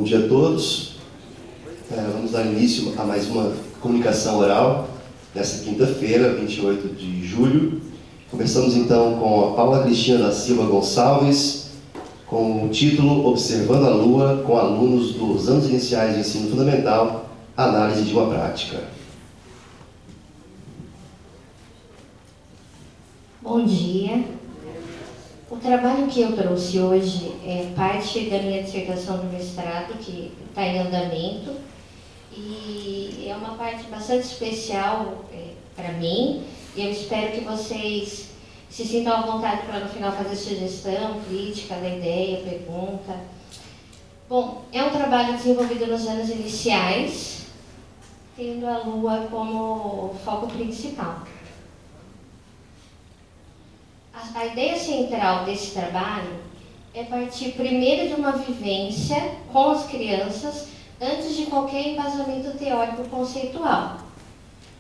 Bom dia a todos. Vamos dar início a mais uma comunicação oral, nesta quinta-feira, 28 de julho. Começamos então com a Paula Cristina da Silva Gonçalves, com o título Observando a Lua com alunos dos anos iniciais de ensino fundamental, análise de uma prática. Bom dia. O trabalho que eu trouxe hoje é parte da minha dissertação do mestrado, que está em andamento, e é uma parte bastante especial para mim, e eu espero que vocês se sintam à vontade para no final fazer sugestão, crítica da ideia, pergunta. Bom, é um trabalho desenvolvido nos anos iniciais, tendo a Lua como foco principal. A ideia central desse trabalho é partir primeiro de uma vivência com as crianças antes de qualquer embasamento teórico conceitual.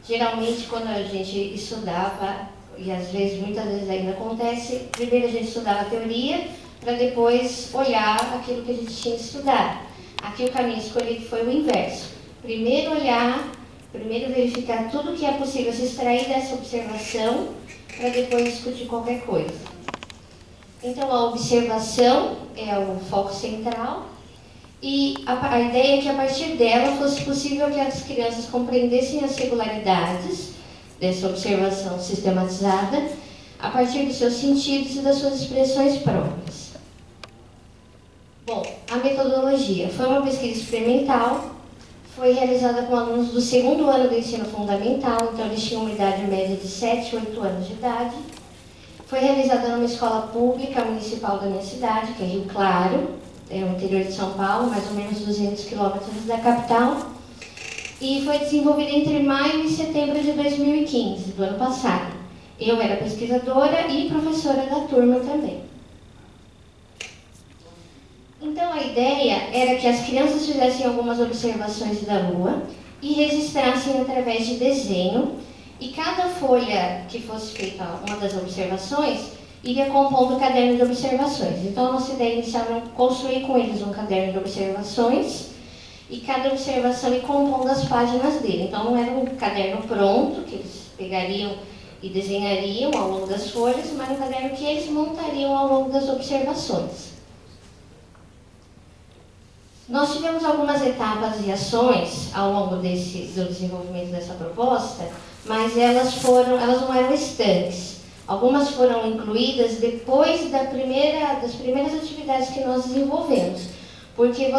Geralmente, quando a gente estudava, e às vezes, muitas vezes ainda acontece, primeiro a gente estudava a teoria para depois olhar aquilo que a gente tinha estudado. Aqui o caminho escolhido foi o inverso. Primeiro olhar, primeiro verificar tudo que é possível se extrair dessa observação para depois discutir qualquer coisa. Então, a observação é o foco central e a ideia é que, a partir dela, fosse possível que as crianças compreendessem as regularidades dessa observação sistematizada a partir dos seus sentidos e das suas expressões próprias. Bom, a metodologia foi uma pesquisa experimental, foi realizada com alunos do segundo ano do ensino fundamental, então eles tinham uma idade média de 7, 8 anos de idade. Foi realizada numa escola pública municipal da minha cidade, que é Rio Claro, no interior de São Paulo, mais ou menos 200 quilômetros da capital. E foi desenvolvida entre maio e setembro de 2015, do ano passado. Eu era pesquisadora e professora da turma também. Então, a ideia era que as crianças fizessem algumas observações da Lua e registrassem através de desenho, e cada folha que fosse feita uma das observações iria compondo o caderno de observações. Então, a nossa ideia inicial era construir com eles um caderno de observações e cada observação ia compondo as páginas dele. Então, não era um caderno pronto, que eles pegariam e desenhariam ao longo das folhas, mas um caderno que eles montariam ao longo das observações. Nós tivemos algumas etapas e ações ao longo do desenvolvimento dessa proposta, mas elas não eram estanques. Algumas foram incluídas depois das primeiras atividades que nós desenvolvemos. Porque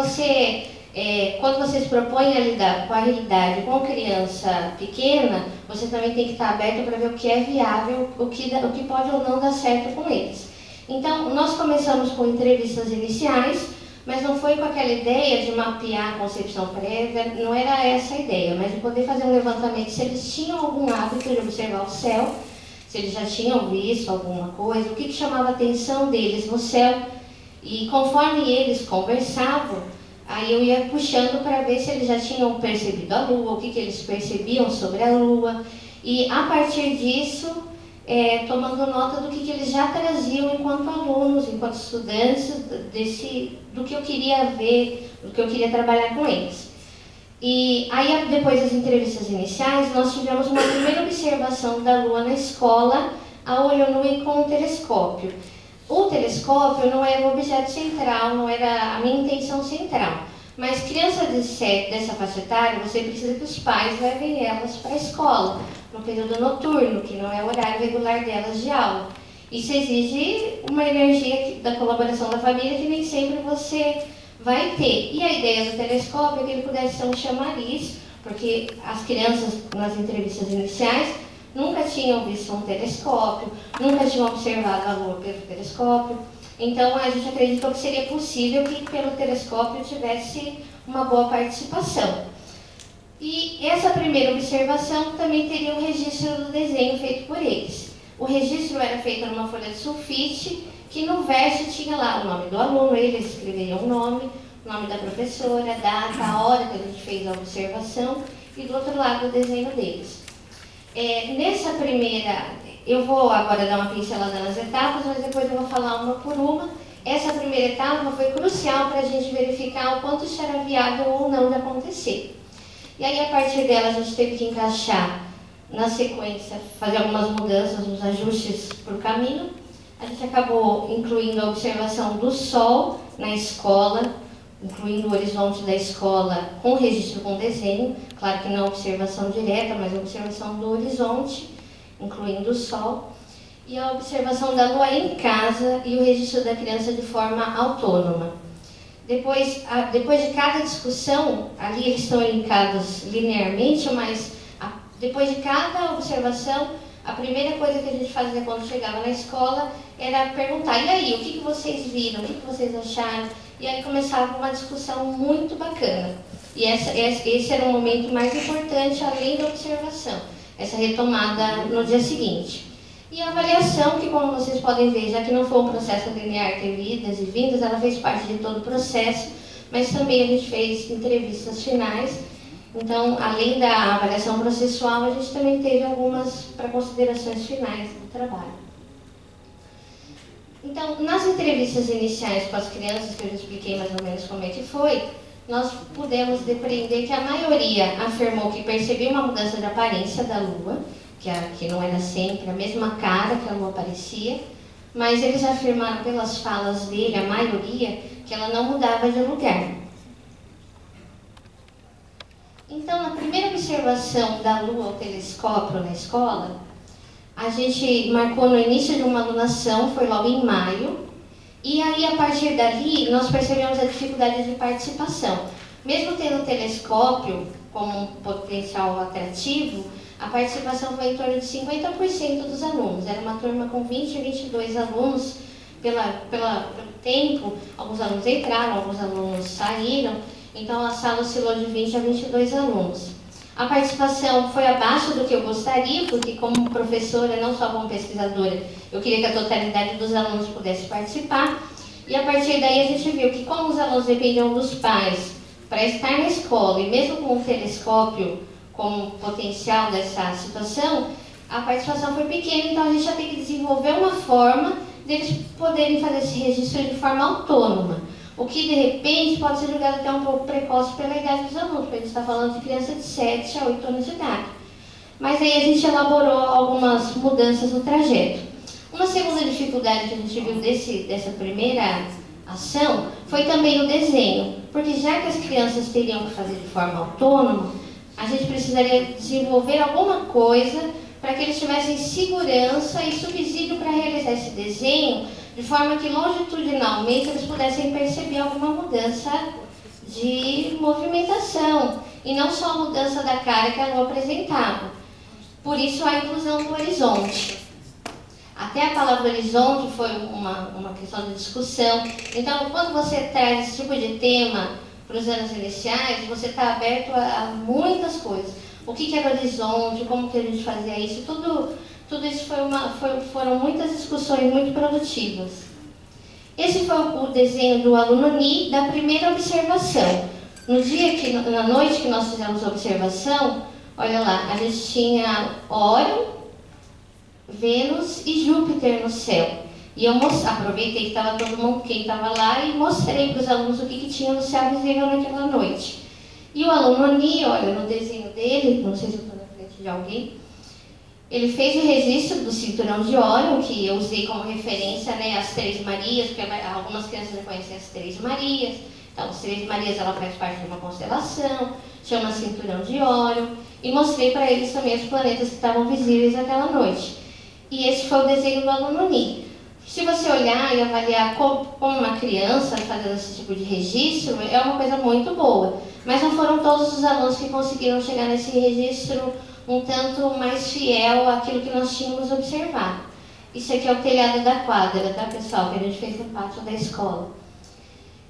quando você se propõe a lidar com a realidade com criança pequena, você também tem que estar aberto para ver o que é viável, o que pode ou não dar certo com eles. Então, nós começamos com entrevistas iniciais, mas não foi com aquela ideia de mapear a concepção prévia, não era essa a ideia, mas de poder fazer um levantamento se eles tinham algum hábito de observar o céu, se eles já tinham visto alguma coisa, o que chamava a atenção deles no céu. E conforme eles conversavam, aí eu ia puxando para ver se eles já tinham percebido a Lua, o que eles percebiam sobre a Lua. E a partir disso, tomando nota do que eles já traziam enquanto alunos, enquanto estudantes, do que eu queria ver, do que eu queria trabalhar com eles. E aí, depois das entrevistas iniciais, nós tivemos uma primeira observação da Lua na escola, a olho nu e com um telescópio. O telescópio não era o objeto central, não era a minha intenção central. Mas crianças dessa faixa etária, você precisa que os pais levem elas para a escola, no período noturno, que não é o horário regular delas de aula. Isso exige uma energia da colaboração da família que nem sempre você vai ter. E a ideia do telescópio é que ele pudesse ser um chamariz, porque as crianças, nas entrevistas iniciais, nunca tinham visto um telescópio, nunca tinham observado a Lua pelo telescópio. Então, a gente acreditou que seria possível que pelo telescópio tivesse uma boa participação. E essa primeira observação também teria o registro do desenho feito por eles. O registro era feito numa folha de sulfite, que no verso tinha lá o nome do aluno, eles escreveriam o nome da professora, a data, a hora que a gente fez a observação, e do outro lado o desenho deles. Nessa primeira, eu vou agora dar uma pincelada nas etapas, mas depois eu vou falar uma por uma, Essa primeira etapa foi crucial para a gente verificar o quanto isso era viável ou não de acontecer. E aí, a partir dela, a gente teve que encaixar, na sequência, fazer algumas mudanças, uns ajustes para o caminho. A gente acabou incluindo a observação do sol na escola, incluindo o horizonte da escola com registro com desenho, claro que não observação direta, mas observação do horizonte, incluindo o sol, e a observação da lua em casa e o registro da criança de forma autônoma. Depois de cada discussão, ali eles estão linkados linearmente, mas depois de cada observação, a primeira coisa que a gente fazia quando chegava na escola era perguntar: e aí, o que vocês viram, o que vocês acharam? E aí começava uma discussão muito bacana. E esse era o momento mais importante, além da observação, essa retomada no dia seguinte. E a avaliação, que como vocês podem ver, já que não foi um processo linear, teve idas e vindas, ela fez parte de todo o processo, mas também a gente fez entrevistas finais. Então, além da avaliação processual, a gente também teve algumas para considerações finais do trabalho. Então, nas entrevistas iniciais com as crianças, que eu já expliquei mais ou menos como é que foi, nós pudemos depreender que a maioria afirmou que percebia uma mudança de aparência da Lua, que não era sempre a mesma cara que a Lua aparecia, mas eles afirmaram pelas falas dele, a maioria, que ela não mudava de lugar. Então, na primeira observação da Lua ao telescópio na escola, a gente marcou no início de uma alunação, foi logo em maio, e aí, a partir dali, nós percebemos a dificuldade de participação. Mesmo tendo o telescópio como um potencial atrativo, a participação foi em torno de 50% dos alunos. Era uma turma com 20 a 22 alunos. Pelo tempo, alguns alunos entraram, alguns alunos saíram, então a sala oscilou de 20 a 22 alunos. A participação foi abaixo do que eu gostaria, porque como professora, não só como pesquisadora, eu queria que a totalidade dos alunos pudesse participar. E a partir daí a gente viu que como os alunos dependiam dos pais para estar na escola, e mesmo com o telescópio como potencial dessa situação, a participação foi pequena, então a gente já tem que desenvolver uma forma deles poderem fazer esse registro de forma autônoma. O que, de repente, pode ser julgado até um pouco precoce pela idade dos alunos, porque a gente está falando de criança de 7 a 8 anos de idade. Mas aí a gente elaborou algumas mudanças no trajeto. Uma segunda dificuldade que a gente viu dessa primeira ação foi também o desenho, porque já que as crianças teriam que fazer de forma autônoma, a gente precisaria desenvolver alguma coisa para que eles tivessem segurança e subsídio para realizar esse desenho, de forma que longitudinalmente eles pudessem perceber alguma mudança de movimentação, e não só a mudança da cara que a Lua apresentava. Por isso a inclusão do horizonte. Até a palavra horizonte foi uma questão de discussão. Então, quando você traz esse tipo de tema para os anos iniciais, você está aberto a muitas coisas. O que era horizonte, como que a gente fazia isso, tudo isso foram muitas discussões muito produtivas. Esse foi o desenho do aluno Ni da primeira observação. Na noite que nós fizemos a observação, olha lá, a gente tinha Órion, Vênus e Júpiter no céu. E eu aproveitei que estava todo mundo, quem estava lá, e mostrei para os alunos o que tinha no céu visível naquela noite. E o aluno Ni, olha, no desenho dele, não sei se eu estou na frente de alguém, ele fez o registro do cinturão de Órion, que eu usei como referência, né, as Três Marias, porque algumas crianças já conhecem as Três Marias. Então, as Três Marias, ela faz parte de uma constelação, chama Cinturão de Órion, e mostrei para eles também os planetas que estavam visíveis naquela noite. E esse foi o desenho do aluno Ni. Se você olhar e avaliar como uma criança fazendo esse tipo de registro, é uma coisa muito boa. Mas não foram todos os alunos que conseguiram chegar nesse registro um tanto mais fiel àquilo que nós tínhamos observado. Isso aqui é o telhado da quadra, tá, pessoal? Que a gente fez no pátio da escola.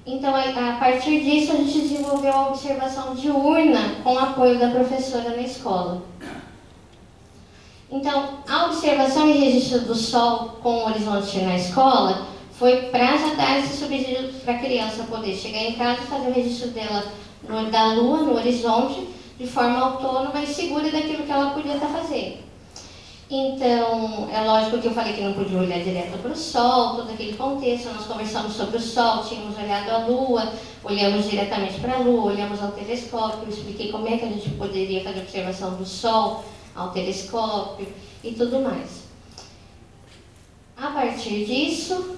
Então, a partir disso, a gente desenvolveu a observação diurna com o apoio da professora na escola. Então, a observação e registro do Sol com o horizonte na escola foi para já dar esse subsídio para a criança poder chegar em casa e fazer o registro dela da Lua no horizonte de forma autônoma e segura daquilo que ela podia estar fazendo. Então, é lógico que eu falei que não podia olhar direto para o sol, todo aquele contexto. Nós conversamos sobre o sol, tínhamos olhado a lua, olhamos diretamente para a lua, olhamos ao telescópio, eu expliquei como é que a gente poderia fazer observação do sol ao telescópio e tudo mais. A partir disso,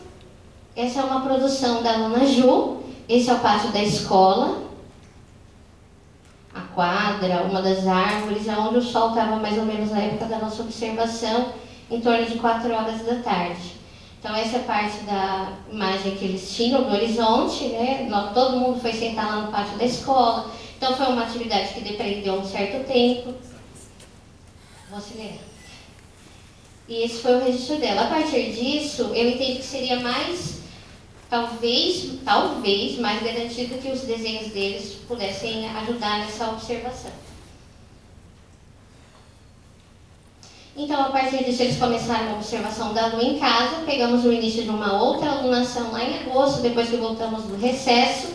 essa é uma produção da aluna Ju, esse é o pátio da escola, a quadra, uma das árvores, onde o sol estava mais ou menos na época da nossa observação, em torno de 4 horas da tarde. Então essa é parte da imagem que eles tinham do horizonte, né? Todo mundo foi sentar lá no pátio da escola, então foi uma atividade que depreendeu um certo tempo. Vou acelerar. E esse foi o registro dela. A partir disso, eu entendi que seria mais, talvez mais garantido que os desenhos deles pudessem ajudar nessa observação. Então, a partir disso, eles começaram a observação da lua em casa, pegamos o início de uma outra alunação lá em agosto, depois que voltamos do recesso,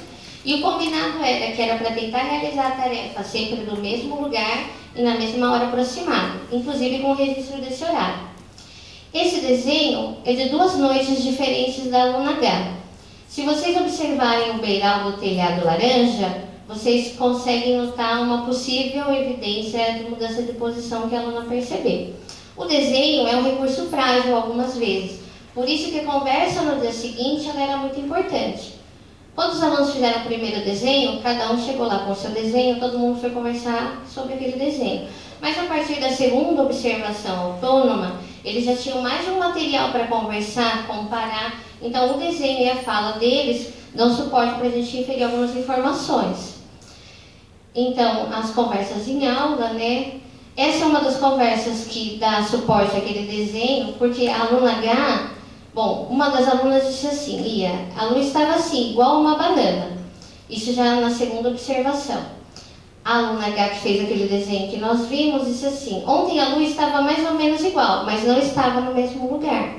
e o combinado era que era para tentar realizar a tarefa sempre no mesmo lugar e na mesma hora aproximada, inclusive com o registro desse horário. Esse desenho é de 2 noites diferentes da aluna H. Se vocês observarem o beiral do telhado laranja, vocês conseguem notar uma possível evidência de mudança de posição que a aluna percebeu. O desenho é um recurso frágil algumas vezes, por isso que a conversa no dia seguinte ela era muito importante. Quando os alunos fizeram o primeiro desenho, cada um chegou lá com o seu desenho, todo mundo foi conversar sobre aquele desenho. Mas a partir da segunda observação autônoma, eles já tinham mais de um material para conversar, comparar. Então, o desenho e a fala deles dão suporte para a gente inferir algumas informações. Então, as conversas em aula, né? Essa é uma das conversas que dá suporte àquele desenho, porque a aluna H, uma das alunas disse assim, Lia, a lua estava assim, igual uma banana. Isso já na segunda observação. A aluna H que fez aquele desenho que nós vimos disse assim, ontem a lua estava mais ou menos igual, mas não estava no mesmo lugar.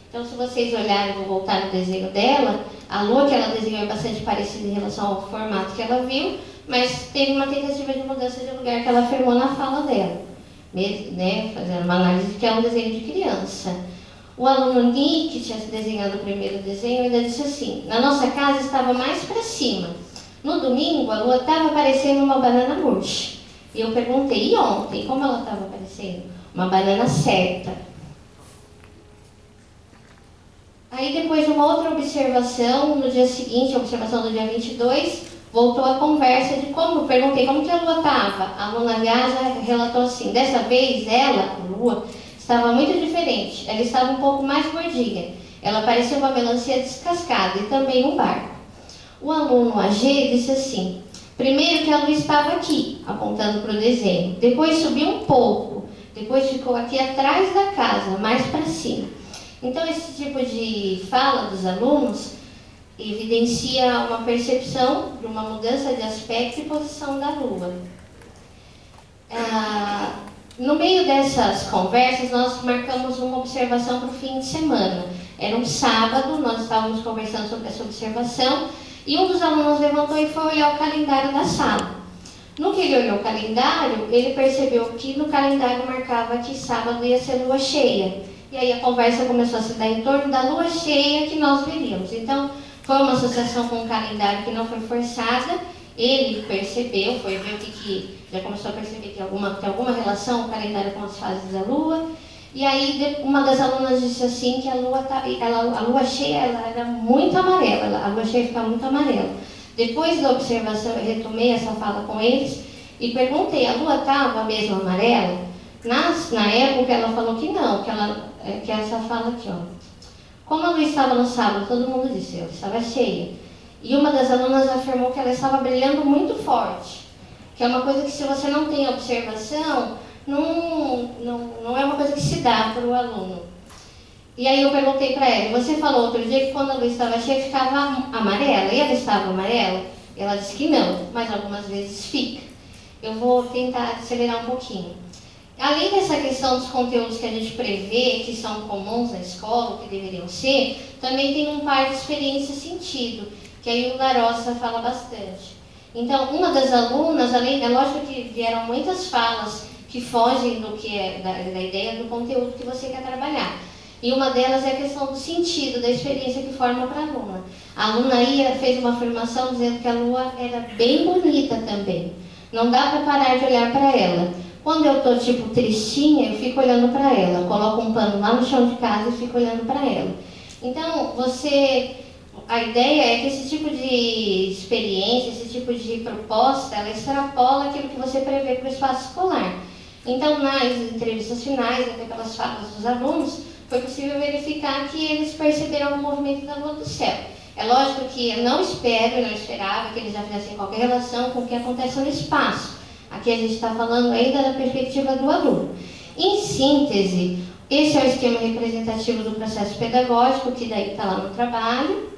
Então, se vocês olharem, vou voltar no desenho dela, a lua que ela desenhou é bastante parecida em relação ao formato que ela viu, mas teve uma tentativa de mudança de lugar que ela afirmou na fala dela, né? Fazendo uma análise de que é um desenho de criança. O aluno Nick, que tinha desenhado o primeiro desenho, ainda disse assim, na nossa casa estava mais para cima. No domingo, a lua estava parecendo uma banana murcha. E eu perguntei, e ontem, como ela estava parecendo? Uma banana certa. Aí, depois de uma outra observação, no dia seguinte, a observação do dia 22, voltou a conversa de como, perguntei como que a lua estava. A aluna H já relatou assim, dessa vez ela, a lua, estava muito diferente. Ela estava um pouco mais gordinha. Ela parecia uma melancia descascada e também um barco. O aluno AG disse assim, primeiro que a lua estava aqui, apontando para o desenho. Depois subiu um pouco. Depois ficou aqui atrás da casa, mais para cima. Então, esse tipo de fala dos alunos evidencia uma percepção de uma mudança de aspecto e posição da lua. No meio dessas conversas, nós marcamos uma observação para o fim de semana. Era um sábado, nós estávamos conversando sobre essa observação e um dos alunos levantou e foi olhar o calendário da sala. No que ele olhou o calendário, ele percebeu que no calendário marcava que sábado ia ser lua cheia. E aí a conversa começou a se dar em torno da lua cheia que nós veríamos. Então, foi uma associação com o calendário que não foi forçada. Ele percebeu, foi ver o que já começou a perceber que tem alguma relação o calendário com as fases da lua. E aí uma das alunas disse assim que a lua cheia ela era muito amarela, a lua cheia ficava muito amarela. Depois da observação, eu retomei essa fala com eles e perguntei, a lua estava mesmo amarela? Na época ela falou que não, que essa fala aqui, ó. Como a lua estava no sábado, todo mundo disse, ela estava cheia. E uma das alunas afirmou que ela estava brilhando muito forte, que é uma coisa que se você não tem observação, não é uma coisa que se dá para o aluno. E aí eu perguntei para ela, você falou outro dia que quando a lua estava cheia ficava amarela, e ela estava amarela? Ela disse que não, mas algumas vezes fica. Eu vou tentar acelerar um pouquinho. Além dessa questão dos conteúdos que a gente prevê, que são comuns na escola, que deveriam ser, também tem um par de experiência e sentido, que aí o Larossa fala bastante. Então, uma das alunas, é lógico que vieram muitas falas que fogem do que é da ideia do conteúdo que você quer trabalhar. E uma delas é a questão do sentido, da experiência que forma para a aluna. A aluna fez uma afirmação dizendo que a lua era bem bonita também. Não dá para parar de olhar para ela. Quando eu estou tipo tristinha, eu fico olhando para ela. Coloco um pano lá no chão de casa e fico olhando para ela. Então, a ideia é que esse tipo de experiência, esse tipo de proposta, ela extrapola aquilo que você prevê para o espaço escolar. Então, nas entrevistas finais, até pelas falas dos alunos, foi possível verificar que eles perceberam o movimento da lua do céu. É lógico que eu não esperava que eles já fizessem qualquer relação com o que acontece no espaço. Aqui a gente está falando ainda da perspectiva do aluno. Em síntese, esse é o esquema representativo do processo pedagógico, que daí está lá no trabalho,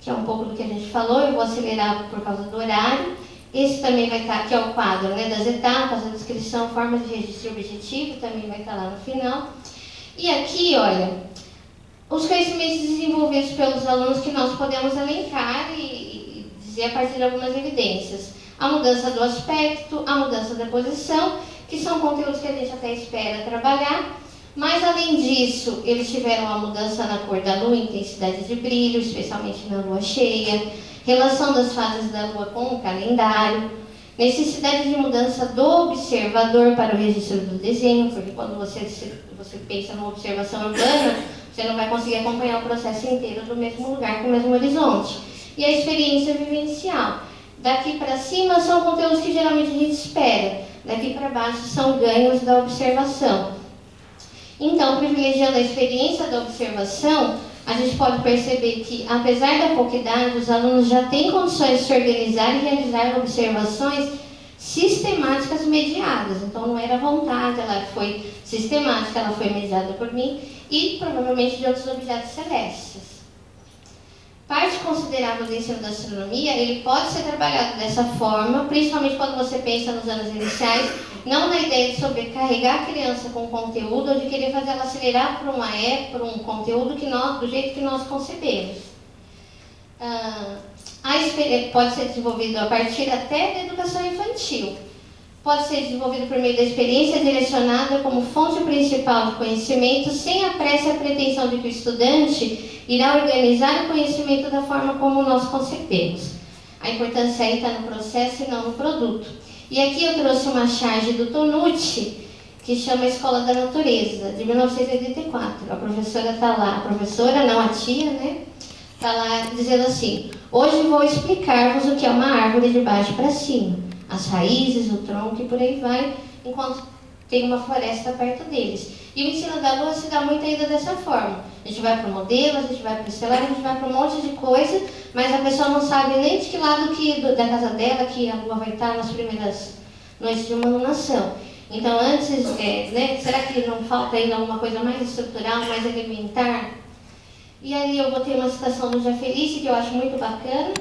que é um pouco do que a gente falou. Eu vou acelerar por causa do horário. Esse também vai estar, que é o quadro, né, das etapas, a descrição, formas de registro objetivo, também vai estar lá no final. E aqui, olha, os conhecimentos desenvolvidos pelos alunos que nós podemos elencar e dizer a partir de algumas evidências. A mudança do aspecto, a mudança da posição, que são conteúdos que a gente até espera trabalhar. Mas, além disso, eles tiveram a mudança na cor da lua, intensidade de brilho, especialmente na lua cheia, relação das fases da lua com o calendário, necessidade de mudança do observador para o registro do desenho, porque quando você pensa numa observação urbana, você não vai conseguir acompanhar o processo inteiro do mesmo lugar, com o mesmo horizonte. E a experiência vivencial. Daqui para cima são conteúdos que geralmente a gente espera, daqui para baixo são ganhos da observação. Então, privilegiando a experiência da observação, a gente pode perceber que, apesar da pouca idade, os alunos já têm condições de se organizar e realizar observações sistemáticas mediadas. Então, não era vontade, ela foi sistemática, ela foi mediada por mim e provavelmente de outros objetos celestes. Parte considerável do ensino da astronomia, ele pode ser trabalhado dessa forma, principalmente quando você pensa nos anos iniciais, não na ideia de sobrecarregar a criança com conteúdo ou de querer fazer ela acelerar por um conteúdo do jeito que nós concebemos. Pode ser desenvolvido a partir até da educação infantil. Pode ser desenvolvido por meio da experiência direcionada como fonte principal de conhecimento, sem a pressa e a pretensão de que o estudante irá organizar o conhecimento da forma como nós concebemos. A importância aí está no processo e não no produto. E aqui eu trouxe uma charge do Tonucci, que chama Escola da Natureza, de 1984. A professora está lá, a tia, né? Está lá dizendo assim: hoje vou explicar-vos o que é uma árvore de baixo para cima, as raízes, o tronco e por aí vai, enquanto tem uma floresta perto deles. E o ensino da lua se dá muito ainda dessa forma. A gente vai para o modelo, a gente vai para o estelar, a gente vai para um monte de coisa, mas a pessoa não sabe nem de que lado da casa dela que a lua vai estar nas primeiras noites de uma lunação. Então, antes, será que não falta ainda alguma coisa mais estrutural, mais elementar? E aí eu botei uma citação do Jafelice, que eu acho muito bacana.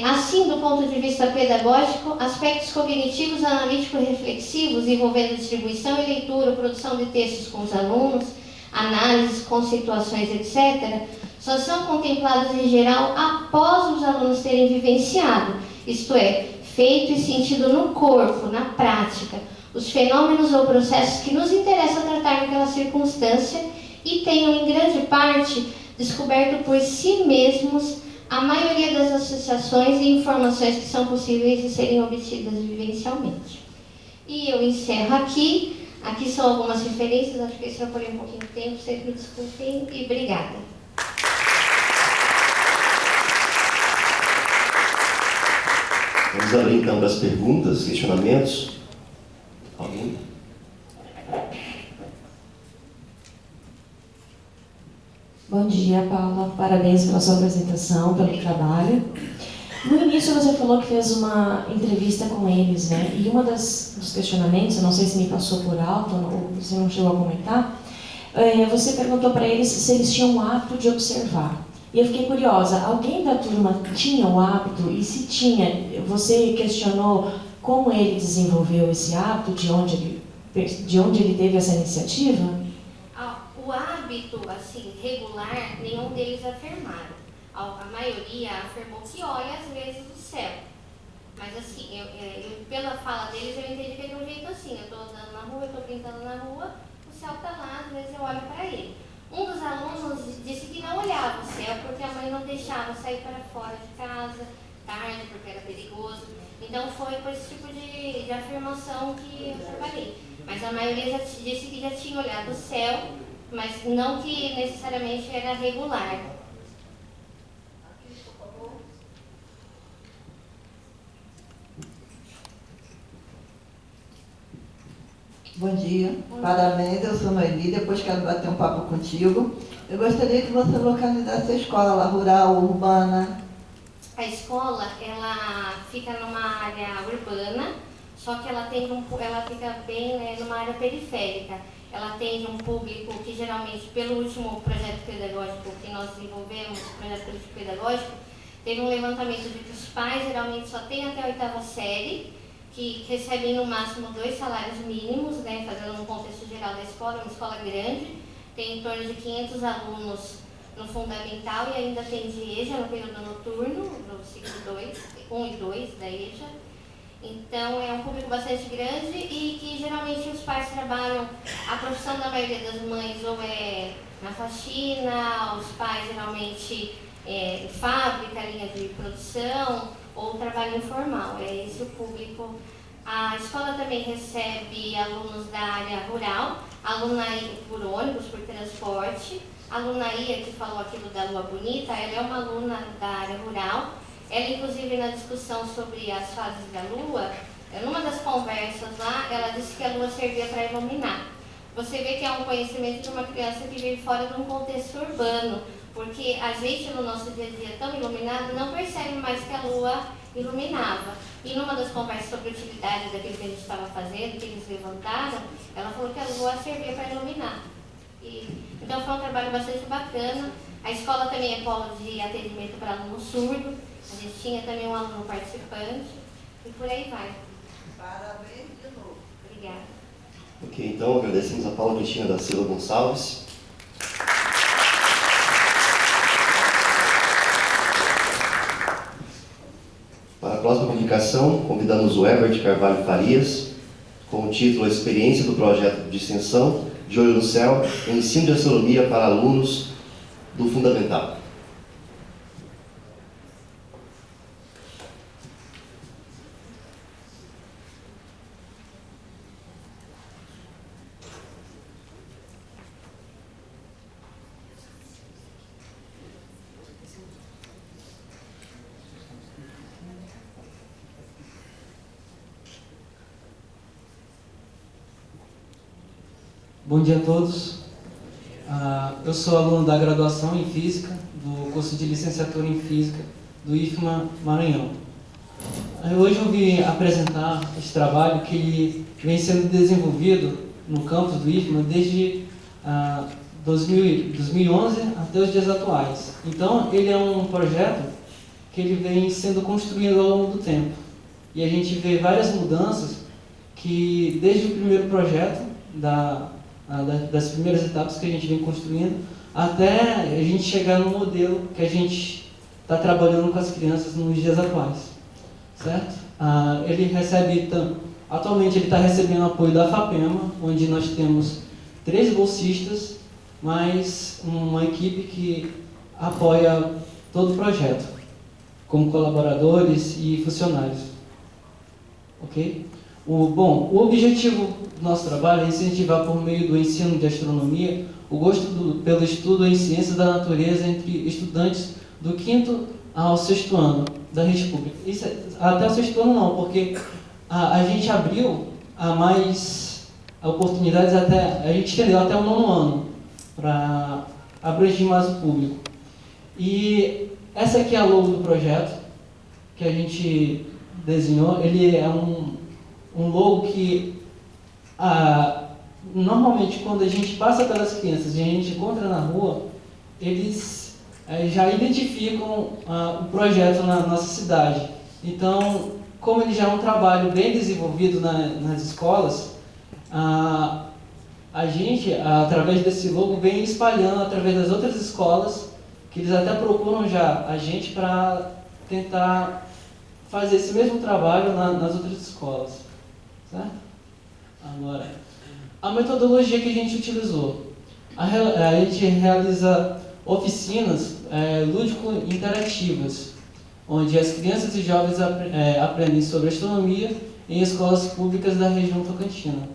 Assim, do ponto de vista pedagógico, aspectos cognitivos, analíticos e reflexivos envolvendo distribuição e leitura, produção de textos com os alunos, análises, conceituações, etc., só são contemplados em geral após os alunos terem vivenciado, isto é, feito e sentido no corpo, na prática, os fenômenos ou processos que nos interessa tratar naquela circunstância e tenham, em grande parte, descoberto por si mesmos a maioria das associações e informações que são possíveis de serem obtidas vivencialmente. E eu encerro aqui. Aqui são algumas referências, acho que eu extrapolei um pouquinho de tempo, vocês me desculpem e obrigada. Vamos abrir então para as perguntas, questionamentos. Alguém? Bom dia, Paula. Parabéns pela sua apresentação, pelo trabalho. No início você falou que fez uma entrevista com eles, né? E dos questionamentos, eu não sei se me passou por alto ou você não chegou a comentar, você perguntou para eles se eles tinham o hábito de observar. E eu fiquei curiosa, alguém da turma tinha o hábito? E se tinha, você questionou como ele desenvolveu esse hábito, de onde ele teve essa iniciativa? O hábito, assim, regular, nenhum deles afirmaram. A maioria afirmou que olha às vezes o céu. Mas assim, pela fala deles, eu entendi que é de um jeito assim, eu estou andando na rua, eu estou brincando na rua, o céu está lá, às vezes eu olho para ele. Um dos alunos disse que não olhava o céu porque a mãe não deixava sair para fora de casa tarde, porque era perigoso. Então foi com esse tipo de afirmação que eu trabalhei. Mas a maioria já disse que já tinha olhado o céu, mas não que necessariamente era regular. Bom dia, parabéns, eu sou Noeli, depois quero bater um papo contigo. Eu gostaria que você localizasse a escola, rural, urbana. A escola, ela fica numa área urbana, só que ela fica bem, né, numa área periférica. Ela atende um público que geralmente, pelo último projeto pedagógico que nós desenvolvemos, o projeto pedagógico, teve um levantamento de que os pais geralmente só têm até a 8ª série, que recebem no máximo 2 salários mínimos, né, fazendo um contexto geral da escola, uma escola grande, tem em torno de 500 alunos no fundamental e ainda tem de EJA no período noturno, no ciclo 2, 1 e 2 da EJA. Então é um público bastante grande e que geralmente os pais trabalham, a profissão da maioria das mães ou é na faxina, os pais geralmente em fábrica, linha de produção, ou trabalho informal, é esse o público. A escola também recebe alunos da área rural, aluna por ônibus, por transporte. A aluna Ia, que falou aquilo da Lua Bonita, ela é uma aluna da área rural. Ela, inclusive, na discussão sobre as fases da Lua, numa das conversas lá, ela disse que a Lua servia para iluminar. Você vê que é um conhecimento de uma criança que vive fora de um contexto urbano, porque a gente, no nosso dia a dia tão iluminado, não percebe mais que a Lua iluminava. E numa das conversas sobre a utilidade daquilo que a gente estava fazendo, que eles levantaram, ela falou que a Lua servia para iluminar. Então foi um trabalho bastante bacana. A escola também é polo de atendimento para aluno surdo. A gente tinha também um aluno participante. E por aí vai. Parabéns de novo. Obrigada. Ok, então agradecemos a Paula Cristina da Silva Gonçalves. Para a próxima comunicação, convidamos o Herbert Carvalho Farias, com o título A Experiência do Projeto de Extensão De Olho no Céu, Ensino de Astronomia para Alunos do Fundamental. Bom dia a todos. Eu sou aluno da graduação em Física, do curso de licenciatura em Física do IFMA Maranhão. Hoje eu vim apresentar esse trabalho que vem sendo desenvolvido no campus do IFMA desde 2011 até os dias atuais. Então, ele é um projeto que ele vem sendo construído ao longo do tempo. E a gente vê várias mudanças que, desde o primeiro projeto, das primeiras etapas que a gente vem construindo, até a gente chegar no modelo que a gente está trabalhando com as crianças nos dias atuais, certo? Ele recebe, atualmente ele está recebendo apoio da FAPEMA, onde nós temos 3 bolsistas, mais uma equipe que apoia todo o projeto, como colaboradores e funcionários, ok? O objetivo do nosso trabalho é incentivar, por meio do ensino de astronomia, o gosto pelo estudo em ciências da natureza entre estudantes do 5º ao 6º ano da rede pública. Isso até o 6º ano não, porque a gente abriu a mais oportunidades a gente estendeu até o 9º ano, para abranger mais o público. E essa aqui é a logo do projeto, que a gente desenhou. Ele é um logo que, normalmente, quando a gente passa pelas crianças e a gente encontra na rua, eles já identificam o projeto na nossa cidade. Então, como ele já é um trabalho bem desenvolvido nas escolas, a gente, através desse logo, vem espalhando através das outras escolas, que eles até procuram já a gente para tentar fazer esse mesmo trabalho nas outras escolas, certo? Agora, a metodologia que a gente utilizou. A gente realiza oficinas lúdico-interativas, onde as crianças e jovens aprendem sobre astronomia em escolas públicas da região Tocantina.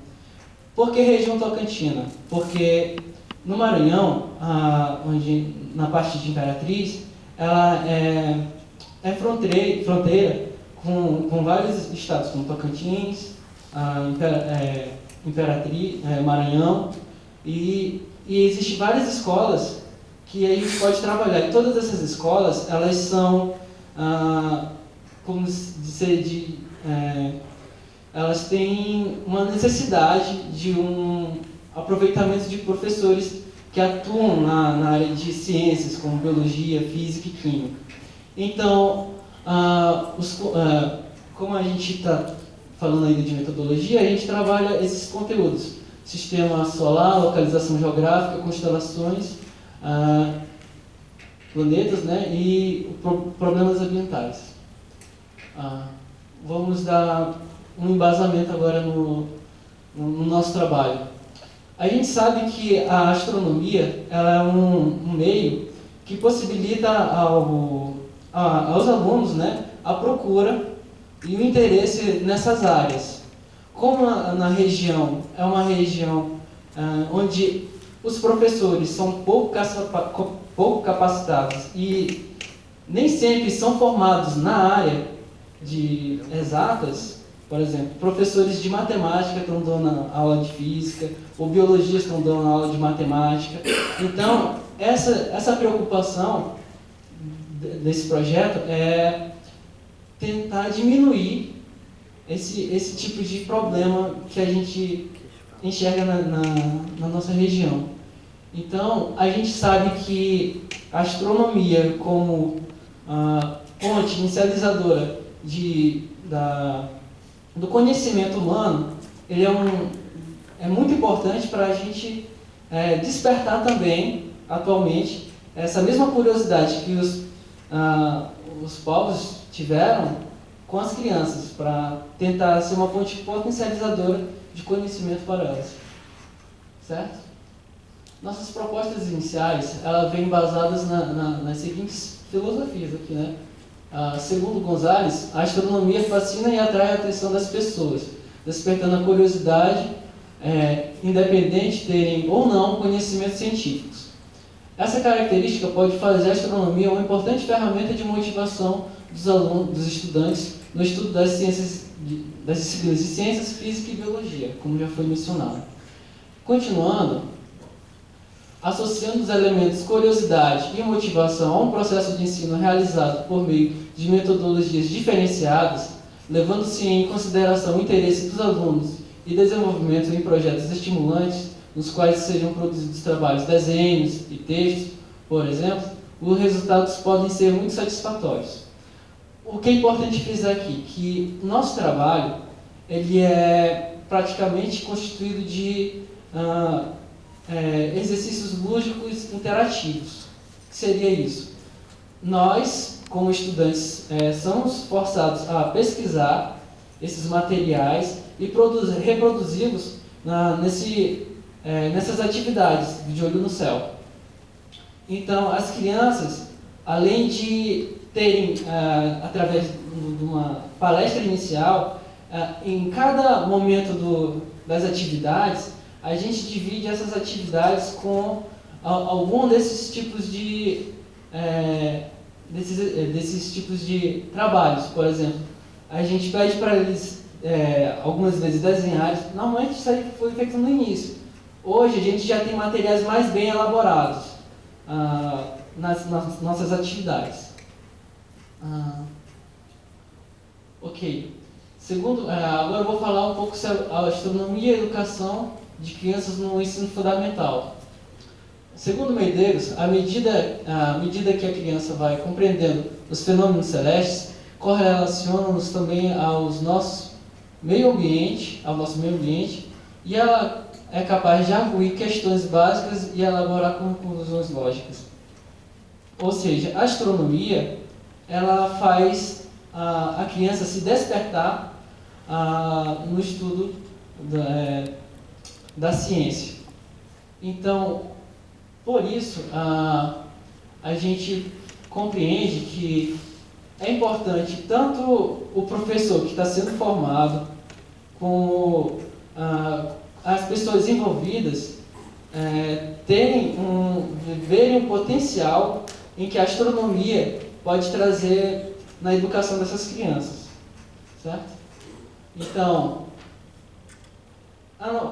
Por que região Tocantina? Porque no Maranhão, onde, na parte de Imperatriz, ela é fronteira com vários estados, como Tocantins, Imperatriz, Maranhão, e existem várias escolas que a gente pode trabalhar. E todas essas escolas, elas são, elas têm uma necessidade de um aproveitamento de professores que atuam na área de ciências, como biologia, física e química. Então, como a gente está falando ainda de metodologia, a gente trabalha esses conteúdos: sistema solar, localização geográfica, constelações, planetas, né, e problemas ambientais. Vamos dar um embasamento agora no nosso trabalho. A gente sabe que a astronomia ela é um meio que possibilita aos alunos, né, a procura e o interesse nessas áreas. Como na região é uma região onde os professores são pouco capacitados e nem sempre são formados na área de exatas, por exemplo, professores de matemática estão dando aula de física, ou biologistas estão dando aula de matemática. Então, essa preocupação desse projeto é tentar diminuir esse tipo de problema que a gente enxerga na nossa região. Então, a gente sabe que a astronomia, como ponte inicializadora do conhecimento humano, ele é muito importante para a gente despertar também, atualmente, essa mesma curiosidade que os povos tiveram com as crianças, para tentar ser uma ponte potencializadora de conhecimento para elas. Certo? Nossas propostas iniciais, elas vêm basadas nas seguintes filosofias aqui, né? Segundo Gonzalez, a astronomia fascina e atrai a atenção das pessoas, despertando a curiosidade, independente de terem ou não conhecimentos científicos. Essa característica pode fazer a astronomia uma importante ferramenta de motivação dos alunos, dos estudantes, no estudo das disciplinas de ciências, física e biologia, como já foi mencionado. Continuando, associando os elementos curiosidade e motivação a um processo de ensino realizado por meio de metodologias diferenciadas, levando-se em consideração o interesse dos alunos e desenvolvimento em projetos estimulantes, nos quais sejam produzidos trabalhos, desenhos e textos, por exemplo, os resultados podem ser muito satisfatórios. O que é importante frisar aqui, que o nosso trabalho ele é praticamente constituído de exercícios lúdicos interativos. O que seria isso? Nós, como estudantes, somos forçados a pesquisar esses materiais e reproduzi-los nessas atividades de olho no céu. Então, as crianças, além de terem, através de uma palestra inicial, em cada momento das atividades, a gente divide essas atividades com algum desses tipos de trabalhos. Por exemplo, a gente pede para eles algumas vezes desenharem. Normalmente isso aí foi feito no início. Hoje a gente já tem materiais mais bem elaborados nas nossas atividades. Ok. Agora eu vou falar um pouco sobre a astronomia e a educação de crianças no ensino fundamental. Segundo Medeiros, à medida que a criança vai compreendendo os fenômenos celestes, correlaciona-nos também ao nosso meio ambiente, e ela é capaz de arguir questões básicas e elaborar conclusões lógicas. Ou seja, a astronomia ela faz a criança se despertar no estudo da ciência. Então, por isso, a gente compreende que é importante tanto o professor que está sendo formado, como as pessoas envolvidas verem um potencial em que a astronomia pode trazer na educação dessas crianças, certo? Então,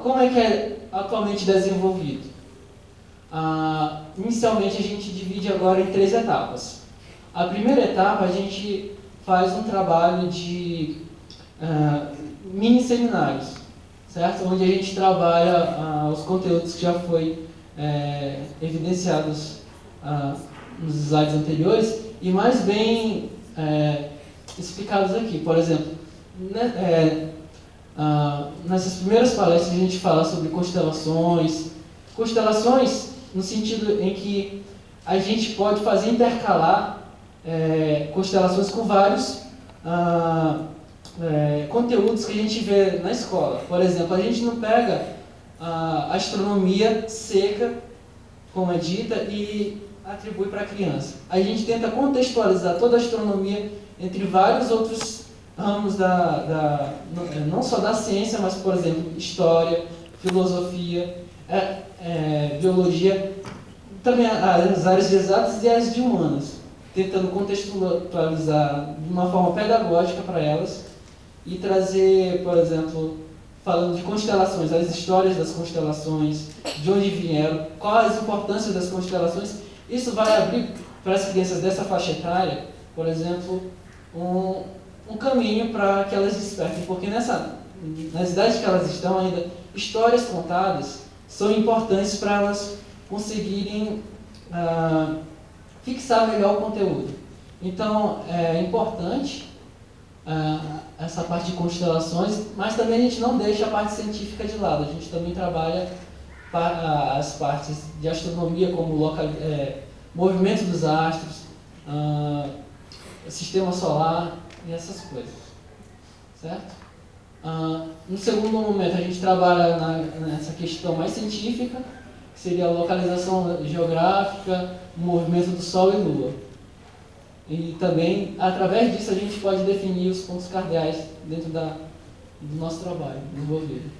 como é que é atualmente desenvolvido? Inicialmente a gente divide agora em 3 etapas. A primeira etapa a gente faz um trabalho de mini seminários, certo? Onde a gente trabalha os conteúdos que já foi evidenciados nos slides anteriores e mais bem explicados aqui. Por exemplo, nessas primeiras palestras a gente fala sobre constelações no sentido em que a gente pode fazer intercalar constelações com vários conteúdos que a gente vê na escola. Por exemplo, a gente não pega a astronomia seca, como é dita, e atribui para a criança. A gente tenta contextualizar toda a astronomia entre vários outros ramos não só da ciência, mas, por exemplo, história, filosofia, biologia, também as áreas de exatas e as de humanas, tentando contextualizar de uma forma pedagógica para elas e trazer, por exemplo, falando de constelações, as histórias das constelações, de onde vieram, quais as importâncias das constelações. Isso vai abrir para as crianças dessa faixa etária, por exemplo, um caminho para que elas despertem, porque nas idades que elas estão ainda, histórias contadas são importantes para elas conseguirem fixar melhor o conteúdo. Então, é importante essa parte de constelações, mas também a gente não deixa a parte científica de lado. A gente também trabalha as partes de astronomia, como movimento dos astros, sistema solar e essas coisas, certo? No segundo momento, a gente trabalha nessa questão mais científica, que seria a localização geográfica, o movimento do Sol e Lua. E também, através disso, a gente pode definir os pontos cardeais dentro do nosso trabalho desenvolvido.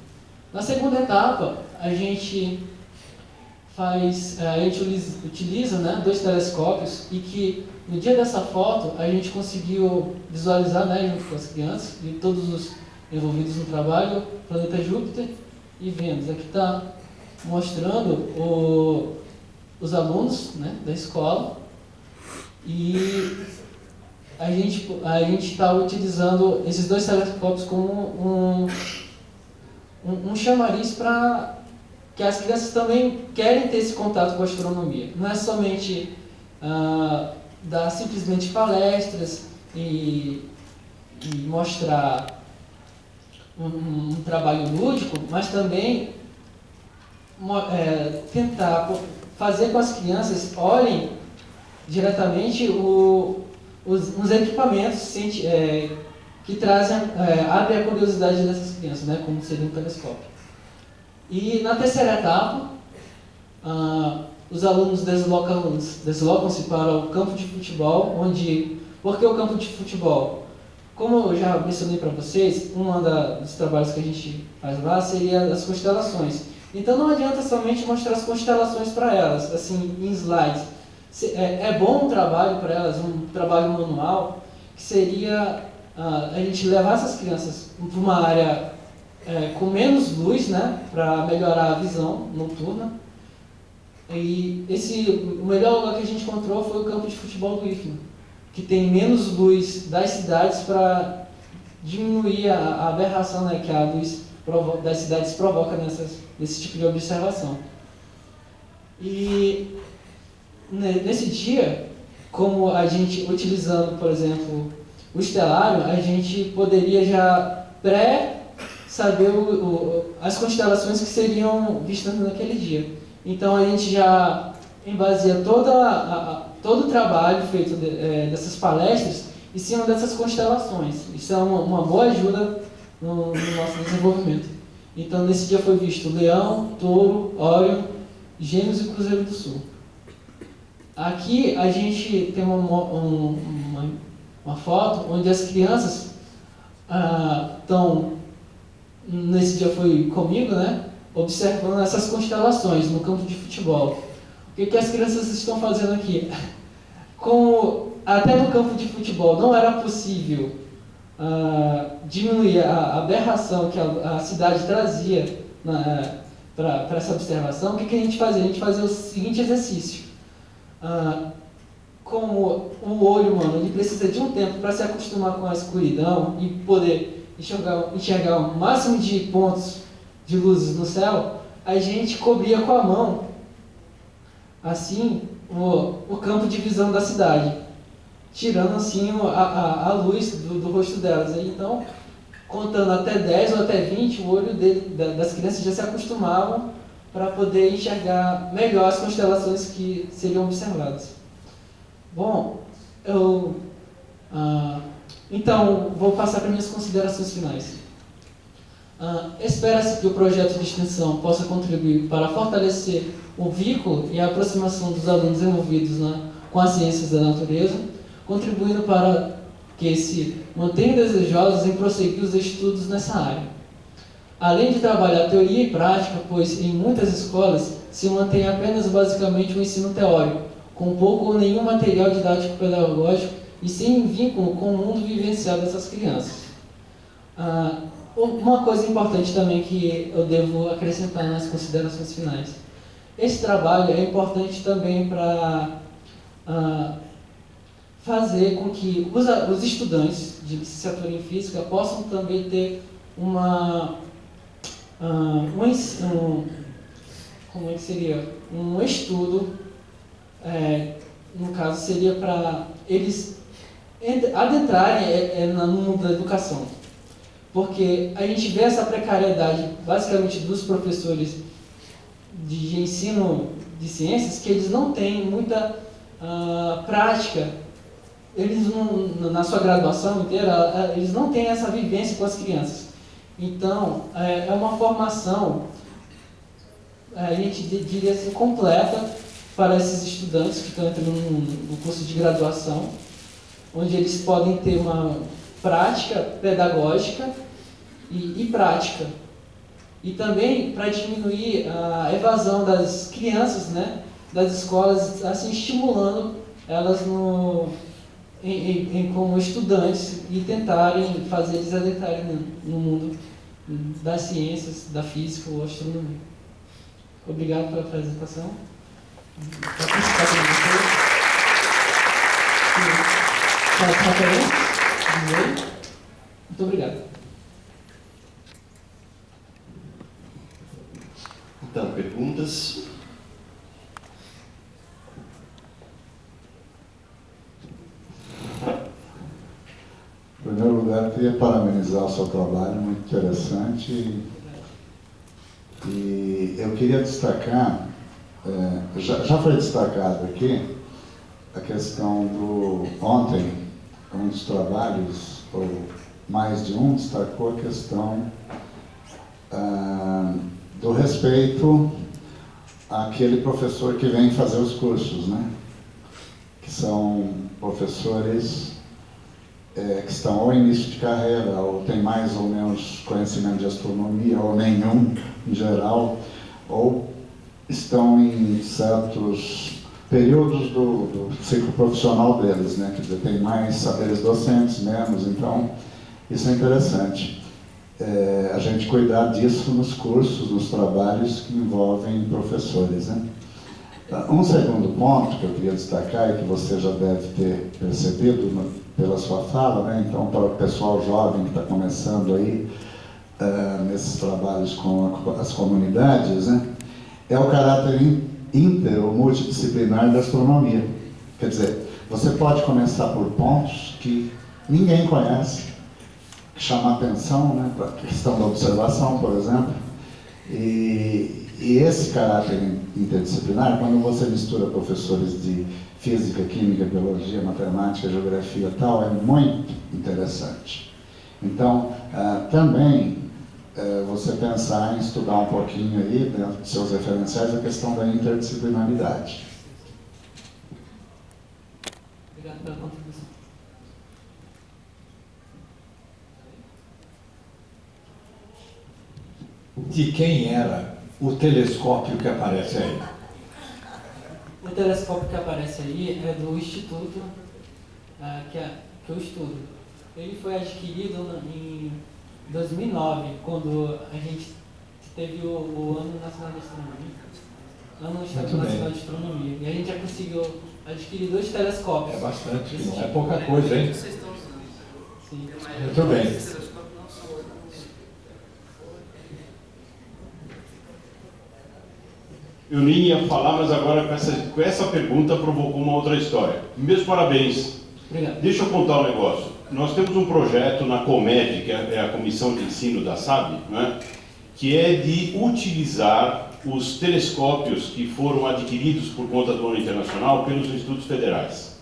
Na segunda etapa, a gente utiliza 2 telescópios e que, no dia dessa foto, a gente conseguiu visualizar, junto com as crianças e todos os envolvidos no trabalho, o planeta Júpiter e Vênus. Aqui está mostrando os alunos da escola e a gente está utilizando esses 2 telescópios como um chamariz para que as crianças também querem ter esse contato com a astronomia. Não é somente dar simplesmente palestras e mostrar um trabalho lúdico, mas também tentar fazer com as crianças olhem diretamente os equipamentos que abrem a curiosidade dessas crianças, como seria um telescópio. E na terceira etapa, os alunos deslocam-se para o campo de futebol, por que o campo de futebol? Como eu já mencionei para vocês, dos trabalhos que a gente faz lá seria as constelações. Então não adianta somente mostrar as constelações para elas, assim, em slides. É bom um trabalho para elas, um trabalho manual, que seria a gente levar essas crianças para uma área com menos luz, para melhorar a visão noturna. E o melhor lugar que a gente encontrou foi o campo de futebol do IFMA, que tem menos luz das cidades para diminuir a aberração que a luz das cidades provoca nesse tipo de observação. E nesse dia, como a gente, utilizando, por exemplo, o estelário, a gente poderia já saber as constelações que seriam vistas naquele dia. Então a gente já embaseia todo o trabalho feito dessas palestras em cima dessas constelações. Isso é uma boa ajuda no nosso desenvolvimento. Então, nesse dia foi visto Leão, Touro, Órion, Gêmeos e Cruzeiro do Sul. Aqui a gente tem uma foto onde as crianças estão, nesse dia foi comigo, né, observando essas constelações no campo de futebol. O que as crianças estão fazendo aqui? Como até no campo de futebol não era possível diminuir a aberração que a cidade trazia para essa observação, o que a gente fazia? A gente fazia o seguinte exercício. Como o olho humano ele precisa de um tempo para se acostumar com a escuridão e poder enxergar o máximo de pontos de luzes no céu, a gente cobria com a mão, assim, o campo de visão da cidade, tirando assim a luz do rosto delas. Então, contando até 10 ou até 20, o olho das crianças já se acostumavam para poder enxergar melhor as constelações que seriam observadas. Bom, então, vou passar para minhas considerações finais. Espera-se que o projeto de extensão possa contribuir para fortalecer o vínculo e a aproximação dos alunos envolvidos com as ciências da natureza, contribuindo para que se mantenham desejosos em prosseguir os estudos nessa área. Além de trabalhar teoria e prática, pois em muitas escolas se mantém apenas basicamente o ensino teórico, com pouco ou nenhum material didático-pedagógico e sem vínculo com o mundo vivenciado dessas crianças. Uma coisa importante também que eu devo acrescentar nas considerações finais. Esse trabalho é importante também para fazer com que os estudantes de licenciatura em Física possam também ter como é que seria? Um estudo, no caso seria para eles adentrarem no mundo da educação. Porque a gente vê essa precariedade, basicamente, dos professores de ensino de ciências, que eles não têm muita prática, eles não, na sua graduação inteira, eles não têm essa vivência com as crianças. Então, é uma formação, a gente diria assim, completa para esses estudantes que estão entrando no curso de graduação, onde eles podem ter uma prática pedagógica e prática. E também para diminuir a evasão das crianças, né, das escolas, assim, estimulando elas como estudantes e tentarem fazer eles adentrarem no mundo das ciências, da física ou astronomia. Obrigado pela apresentação. Muito obrigado. Então, perguntas? Em primeiro lugar, eu queria parabenizar o seu trabalho, muito interessante. E eu queria destacar, já foi destacado aqui, a questão ontem, um dos trabalhos, ou mais de um, destacou a questão do respeito àquele professor que vem fazer os cursos, né? Que são professores que estão ou em início de carreira, ou têm mais ou menos conhecimento de astronomia, ou nenhum em geral, ou estão em certos períodos do ciclo profissional deles, né? Quer dizer, tem mais saberes docentes, menos, então isso é interessante. A gente cuidar disso nos cursos, nos trabalhos que envolvem professores, né? Um segundo ponto que eu queria destacar e que você já deve ter percebido pela sua fala, né? Então, para o pessoal jovem que está começando aí nesses trabalhos com as comunidades, né? É o caráter inter ou multidisciplinar da astronomia. Quer dizer, você pode começar por pontos que ninguém conhece, que chamam a atenção, né? Para a questão da observação, por exemplo, e E esse caráter interdisciplinar, quando você mistura professores de física, química, biologia, matemática, geografia e tal, é muito interessante. Então, também você pensar em estudar um pouquinho aí, dentro de seus referenciais, a questão da interdisciplinaridade. Obrigado pela contribuição. De quem era o telescópio que aparece aí? O telescópio que aparece aí é do instituto que eu estudo. Ele foi adquirido em 2009, quando a gente teve o Ano Nacional de Astronomia. Ano Nacional de Astronomia. E a gente já conseguiu adquirir 2 telescópios. É bastante, não é pouca coisa, hein? Sim. Muito bem. Eu nem ia falar, mas agora com essa pergunta provocou uma outra história. Meus parabéns. Obrigado. Deixa eu contar um negócio. Nós temos um projeto na COMED, que é a Comissão de Ensino da SAB, né, que é de utilizar os telescópios que foram adquiridos por conta do Ano Internacional pelos institutos federais.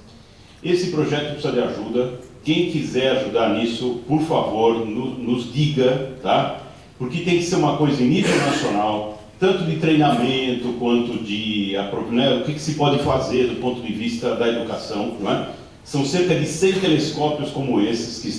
Esse projeto precisa de ajuda. Quem quiser ajudar nisso, por favor, nos diga, tá? Porque tem que ser uma coisa em nível nacional, tanto de treinamento quanto de né, o que se pode fazer do ponto de vista da educação, não é? São cerca de 100 telescópios como esses que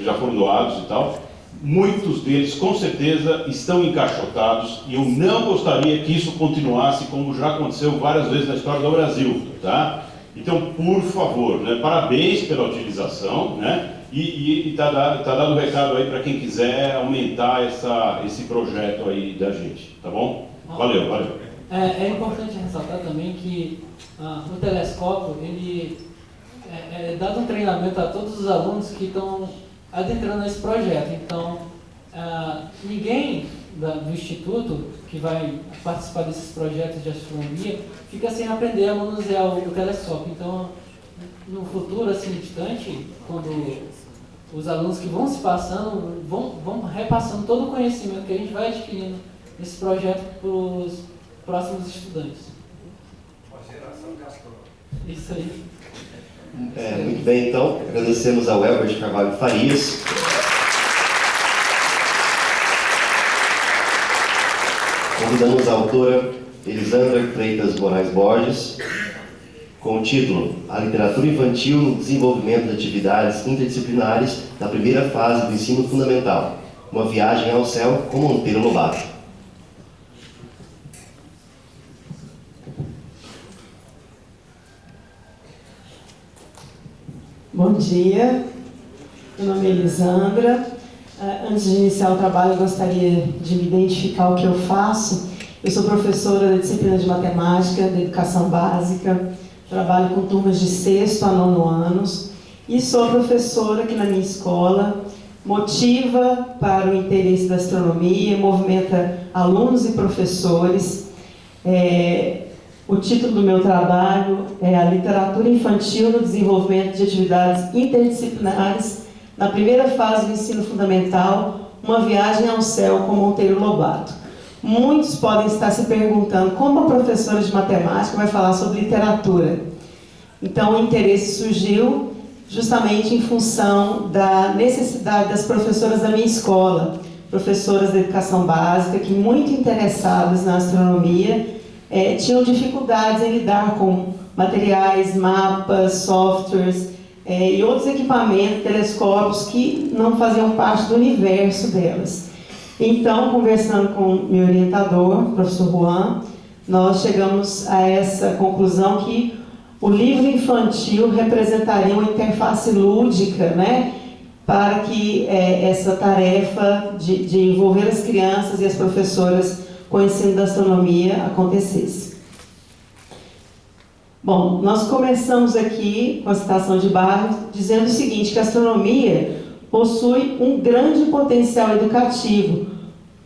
já foram doados e tal. Muitos deles, com certeza, estão encaixotados e eu não gostaria que isso continuasse como já aconteceu várias vezes na história do Brasil, tá? Então, por favor, né, parabéns pela utilização, né? E tá dado o recado aí para quem quiser aumentar esse projeto aí da gente, tá bom? Valeu. É importante ressaltar também que o telescópio, ele é dado um treinamento a todos os alunos que estão adentrando nesse projeto. Então, ninguém do Instituto que vai participar desses projetos de astronomia fica sem aprender a manusear o telescópio. Então, no futuro, assim, distante, quando os alunos que vão se passando, vão repassando todo o conhecimento que a gente vai adquirindo nesse projeto para os próximos estudantes. Uma geração de astrônomos. Isso aí. Muito bem, então, agradecemos ao Elber de Carvalho Farias. Convidamos a autora Elisandra Freitas Moraes Borges, com o título A Literatura Infantil no Desenvolvimento de Atividades Interdisciplinares na Primeira Fase do Ensino Fundamental, uma viagem ao céu com Monteiro Lobato. Bom dia, meu nome é Elisandra. Antes de iniciar o trabalho, eu gostaria de me identificar o que eu faço. Eu sou professora da disciplina de matemática, da educação básica, trabalho com turmas de 6º a 9º anos e sou professora que na minha escola motiva para o interesse da astronomia, movimenta alunos e professores. O título do meu trabalho é A Literatura Infantil no Desenvolvimento de Atividades Interdisciplinares na Primeira Fase do Ensino Fundamental, uma viagem ao céu com Monteiro Lobato. Muitos podem estar se perguntando como a professora de matemática vai falar sobre literatura. Então, o interesse surgiu justamente em função da necessidade das professoras da minha escola, professoras da educação básica, que muito interessadas na astronomia, tinham dificuldades em lidar com materiais, mapas, softwares e outros equipamentos, telescópios que não faziam parte do universo delas. Então, conversando com meu orientador, o professor Juan, nós chegamos a essa conclusão que o livro infantil representaria uma interface lúdica, né, para que essa tarefa de envolver as crianças e as professoras com o ensino da astronomia acontecesse. Bom, nós começamos aqui com a citação de Barros, dizendo o seguinte, que a astronomia possui um grande potencial educativo,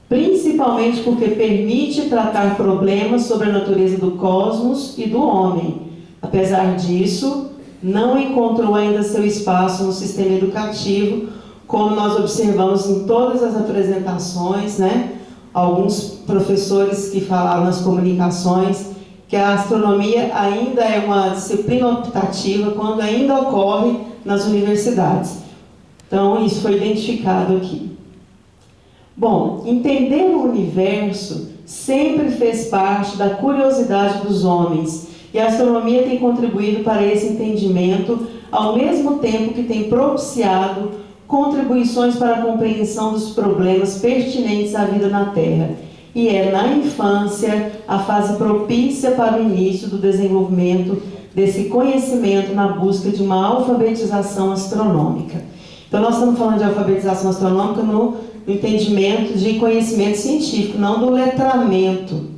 principalmente porque permite tratar problemas sobre a natureza do cosmos e do homem. Apesar disso, não encontrou ainda seu espaço no sistema educativo, como nós observamos em todas as apresentações, né? alguns professores que falaram nas comunicações que a astronomia ainda é uma disciplina optativa quando ainda ocorre nas universidades. Então, isso foi identificado aqui. Bom, entender o universo sempre fez parte da curiosidade dos homens, e a astronomia tem contribuído para esse entendimento, ao mesmo tempo que tem propiciado contribuições para a compreensão dos problemas pertinentes à vida na Terra. E é na infância a fase propícia para o início do desenvolvimento desse conhecimento na busca de uma alfabetização astronômica. Então, nós estamos falando de alfabetização astronômica no entendimento de conhecimento científico, não do letramento.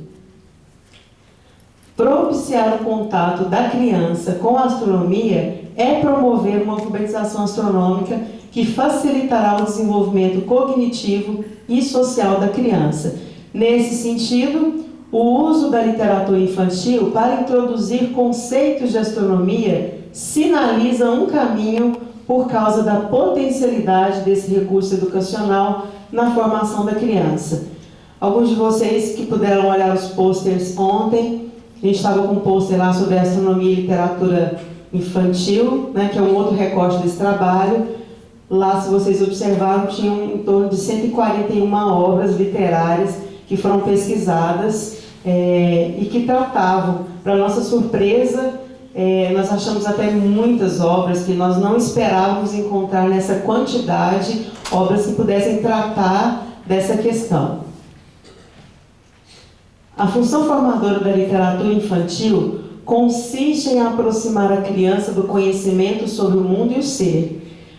Propiciar o contato da criança com a astronomia é promover uma alfabetização astronômica que facilitará o desenvolvimento cognitivo e social da criança. Nesse sentido, o uso da literatura infantil para introduzir conceitos de astronomia sinaliza um caminho por causa da potencialidade desse recurso educacional na formação da criança. Alguns de vocês que puderam olhar os pôsteres ontem, a gente estava com um pôster lá sobre astronomia e literatura infantil, né, que é um outro recorte desse trabalho. Lá, se vocês observaram, tinham em torno de 141 obras literárias que foram pesquisadas e que tratavam, para nossa surpresa, nós achamos até muitas obras que nós não esperávamos encontrar nessa quantidade, obras que pudessem tratar dessa questão. A função formadora da literatura infantil consiste em aproximar a criança do conhecimento sobre o mundo e o ser.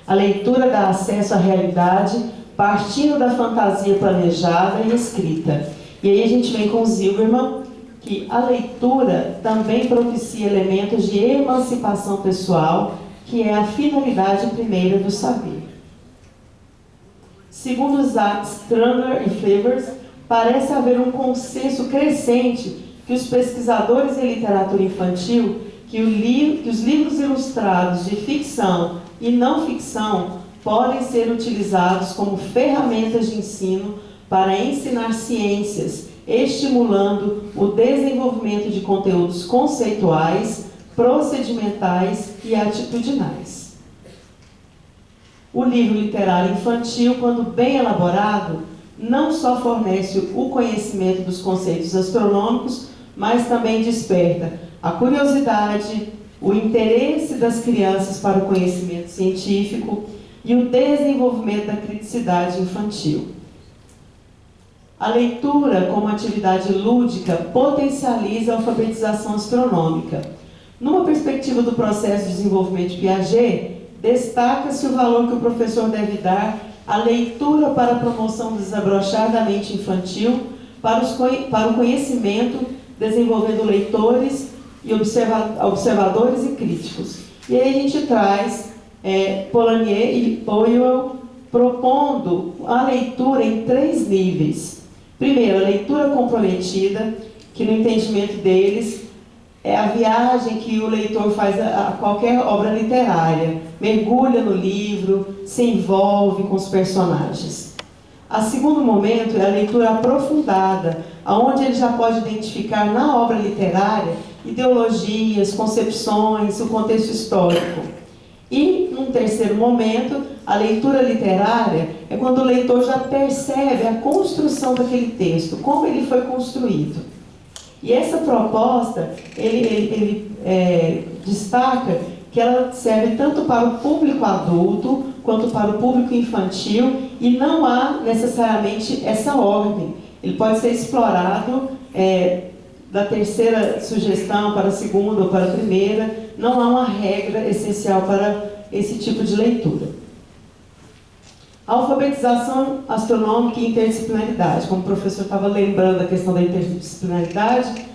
A leitura dá acesso à realidade, partindo da fantasia planejada e escrita. E aí a gente vem com Zilberman, que a leitura também propicia elementos de emancipação pessoal, que é a finalidade primeira do saber. Segundo Zach Strangler e Flivers, parece haver um consenso crescente que os pesquisadores em literatura infantil, que os livros ilustrados de ficção e não ficção podem ser utilizados como ferramentas de ensino para ensinar ciências, estimulando o desenvolvimento de conteúdos conceituais, procedimentais e atitudinais. O livro literário infantil, quando bem elaborado, não só fornece o conhecimento dos conceitos astronômicos, mas também desperta a curiosidade, o interesse das crianças para o conhecimento científico e o desenvolvimento da criticidade infantil. A leitura, como atividade lúdica, potencializa a alfabetização astronômica. Numa perspectiva do processo de desenvolvimento de Piaget, destaca-se o valor que o professor deve dar à leitura para a promoção desabrochar da mente infantil, para o conhecimento, desenvolvendo leitores e observadores e críticos. E aí a gente traz Polanyi e Powell propondo a leitura em 3 níveis. Primeiro, a leitura comprometida, que no entendimento deles é a viagem que o leitor faz a qualquer obra literária, mergulha no livro, se envolve com os personagens. O segundo momento é a leitura aprofundada, onde ele já pode identificar na obra literária ideologias, concepções, o contexto histórico. E, num terceiro momento, a leitura literária é quando o leitor já percebe a construção daquele texto, como ele foi construído. E essa proposta, ele destaca que ela serve tanto para o público adulto, quanto para o público infantil, e não há necessariamente essa ordem. Ele pode ser explorado da terceira sugestão para a segunda ou para a primeira, não há uma regra essencial para esse tipo de leitura. A alfabetização astronômica e interdisciplinaridade, como o professor estava lembrando a questão da interdisciplinaridade,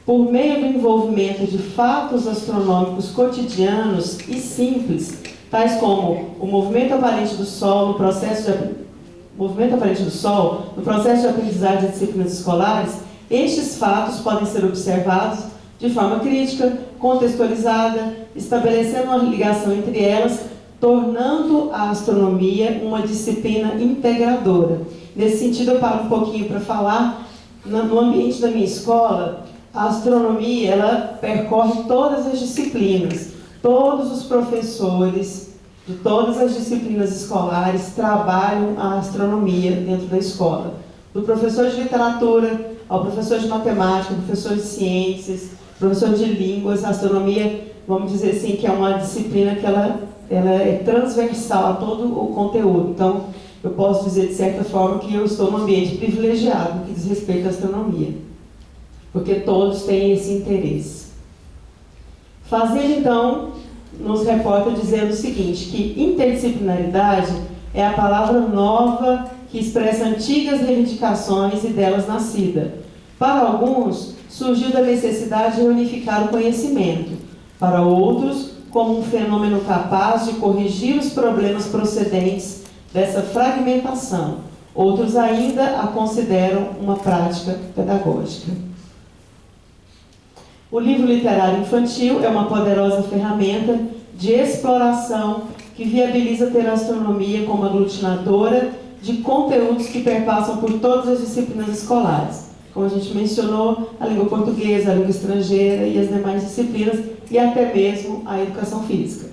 por meio do envolvimento de fatos astronômicos cotidianos e simples, tais como o movimento aparente do Sol no processo de aprendizagem de disciplinas escolares, estes fatos podem ser observados de forma crítica, contextualizada, estabelecendo uma ligação entre elas tornando a astronomia uma disciplina integradora. Nesse sentido, eu paro um pouquinho para falar, no ambiente da minha escola, a astronomia ela percorre todas as disciplinas, todos os professores de todas as disciplinas escolares trabalham a astronomia dentro da escola. Do professor de literatura ao professor de matemática, professor de ciências, professor de línguas, a astronomia, vamos dizer assim, que é uma disciplina que ela é transversal a todo o conteúdo. Então, eu posso dizer, de certa forma, que eu estou num ambiente privilegiado no que diz respeito à astronomia, porque todos têm esse interesse. Fazendo, então, nos reporta dizendo o seguinte, que interdisciplinaridade é a palavra nova que expressa antigas reivindicações e delas nascida. Para alguns, surgiu da necessidade de unificar o conhecimento. Para outros, como um fenômeno capaz de corrigir os problemas procedentes dessa fragmentação. Outros ainda a consideram uma prática pedagógica. O livro literário infantil é uma poderosa ferramenta de exploração que viabiliza ter a astronomia como aglutinadora de conteúdos que perpassam por todas as disciplinas escolares. Como a gente mencionou, a língua portuguesa, a língua estrangeira e as demais disciplinas, e até mesmo a educação física.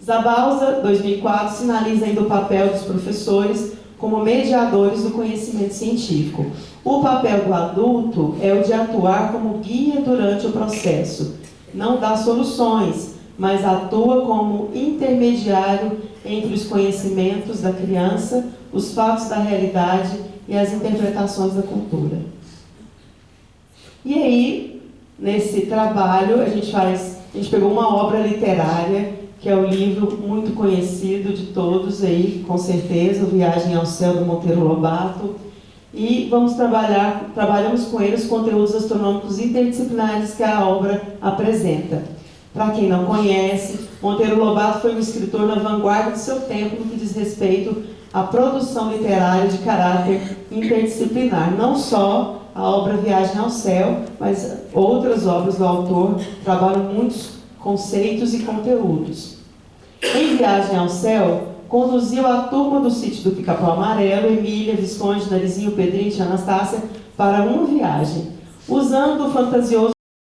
Zabalza, 2004, sinaliza ainda o papel dos professores como mediadores do conhecimento científico. O papel do adulto é o de atuar como guia durante o processo. Não dá soluções, mas atua como intermediário entre os conhecimentos da criança, os fatos da realidade e as interpretações da cultura. E aí, nesse trabalho, a gente pegou uma obra literária, que é o livro muito conhecido de todos aí, com certeza, o Viagem ao Céu, do Monteiro Lobato, e trabalhamos com ele os conteúdos astronômicos interdisciplinares que a obra apresenta. Para quem não conhece, Monteiro Lobato foi um escritor na vanguarda do seu tempo no que diz respeito à produção literária de caráter interdisciplinar. Não só a obra Viagem ao Céu, mas outras obras do autor trabalham muitos conceitos e conteúdos. Em Viagem ao Céu, conduziu a turma do sítio do Pica-Pau Amarelo, Emília, Visconde, Narizinho, Pedrinho e Anastácia, para uma viagem, usando o fantasioso